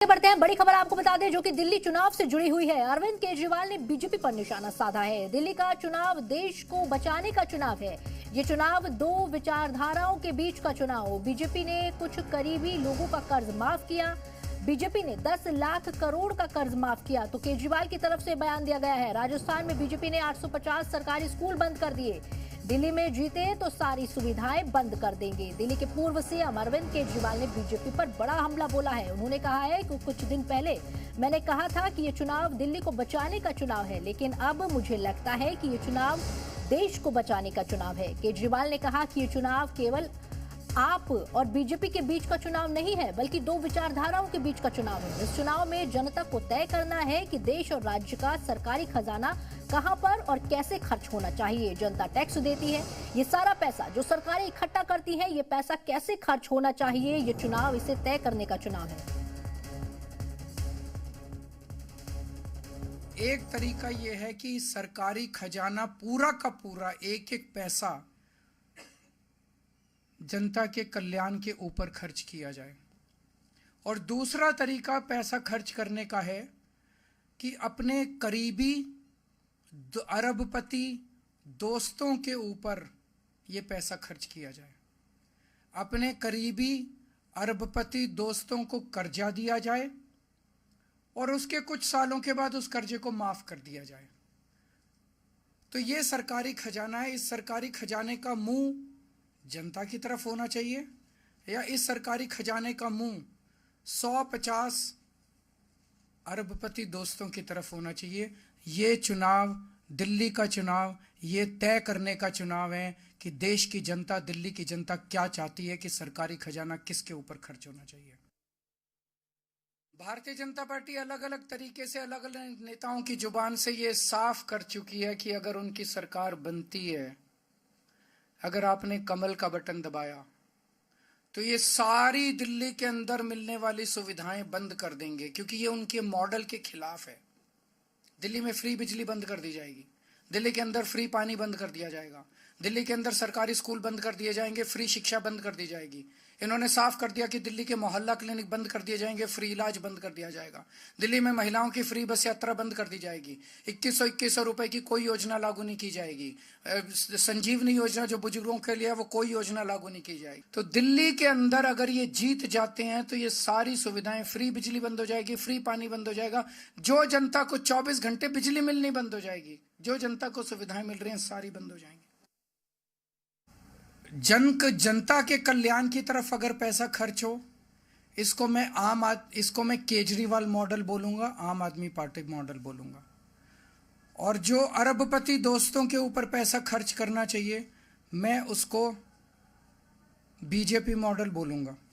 बढ़ते हैं। बड़ी खबर आपको बता दें जो कि दिल्ली चुनाव से जुड़ी हुई है। अरविंद केजरीवाल ने बीजेपी पर निशाना साधा है। दिल्ली का चुनाव देश को बचाने का चुनाव है। ये चुनाव दो विचारधाराओं के बीच का चुनाव। बीजेपी ने कुछ करीबी लोगों का कर्ज माफ किया। बीजेपी ने 10 लाख करोड़ का कर्ज माफ किया तो केजरीवाल की तरफ से बयान दिया गया है। राजस्थान में बीजेपी ने 850 सरकारी स्कूल बंद कर दिए। दिल्ली में जीते तो सारी सुविधाएं बंद कर देंगे। दिल्ली के पूर्व सीएम अरविंद केजरीवाल ने बीजेपी पर बड़ा हमला बोला है। उन्होंने कहा है कि कुछ दिन पहले मैंने कहा था कि ये चुनाव दिल्ली को बचाने का चुनाव है, लेकिन अब मुझे लगता है कि ये चुनाव देश को बचाने का चुनाव है। केजरीवाल ने कहा कि ये चुनाव केवल आप और बीजेपी के बीच का चुनाव नहीं है, बल्कि दो विचारधाराओं के बीच का चुनाव है। इस चुनाव में जनता को तय करना है कि देश और राज्य का सरकारी खजाना कहां पर और कैसे खर्च होना चाहिए। जनता टैक्स देती है, ये सारा पैसा जो सरकारें इकट्ठा करती है, ये पैसा कैसे खर्च होना चाहिए, ये चुनाव इसे तय करने का चुनाव है। एक तरीका ये है कि सरकारी खजाना पूरा का पूरा एक एक पैसा जनता के कल्याण के ऊपर खर्च किया जाए, और दूसरा तरीका पैसा खर्च करने का है कि अपने करीबी अरबपति दोस्तों के ऊपर ये पैसा खर्च किया जाए। अपने करीबी अरबपति दोस्तों को कर्जा दिया जाए और उसके कुछ सालों के बाद उस कर्जे को माफ कर दिया जाए। तो ये सरकारी खजाना है। इस सरकारी खजाने का मुंह जनता की तरफ होना चाहिए, या इस सरकारी खजाने का मुंह 150 अरबपति दोस्तों की तरफ होना चाहिए। ये चुनाव, दिल्ली का चुनाव, ये तय करने का चुनाव है कि देश की जनता, दिल्ली की जनता क्या चाहती है कि सरकारी खजाना किसके ऊपर खर्च होना चाहिए। भारतीय जनता पार्टी अलग अलग तरीके से अलग अलग नेताओं की जुबान से ये साफ कर चुकी है कि अगर उनकी सरकार बनती है, अगर आपने कमल का बटन दबाया, तो ये सारी दिल्ली के अंदर मिलने वाली सुविधाएं बंद कर देंगे, क्योंकि ये उनके मॉडल के खिलाफ है। दिल्ली में फ्री बिजली बंद कर दी जाएगी, दिल्ली के अंदर फ्री पानी बंद कर दिया जाएगा, दिल्ली के अंदर सरकारी स्कूल बंद कर दिए जाएंगे, फ्री शिक्षा बंद कर दी जाएगी। इन्होंने साफ कर दिया कि दिल्ली के मोहल्ला क्लिनिक बंद कर दिए जाएंगे, फ्री इलाज बंद कर दिया जाएगा। दिल्ली में महिलाओं की फ्री बस यात्रा बंद कर दी जाएगी। 2100 रुपए की कोई योजना लागू नहीं की जाएगी। संजीवनी योजना जो बुजुर्गों के लिए है, वो कोई योजना लागू नहीं की जाएगी। तो दिल्ली के अंदर अगर ये जीत जाते हैं तो ये सारी सुविधाएं, फ्री बिजली बंद हो जाएगी, फ्री पानी बंद हो जाएगा, जो जनता को 24 घंटे बिजली मिलनी बंद हो जाएगी, जो जनता को सुविधाएं मिल रही हैं सारी बंद हो जाएंगी। जनता के कल्याण की तरफ अगर पैसा खर्च हो, इसको मैं केजरीवाल मॉडल बोलूंगा, आम आदमी पार्टी मॉडल बोलूंगा। और जो अरबपति दोस्तों के ऊपर पैसा खर्च करना चाहिए, मैं उसको बीजेपी मॉडल बोलूंगा।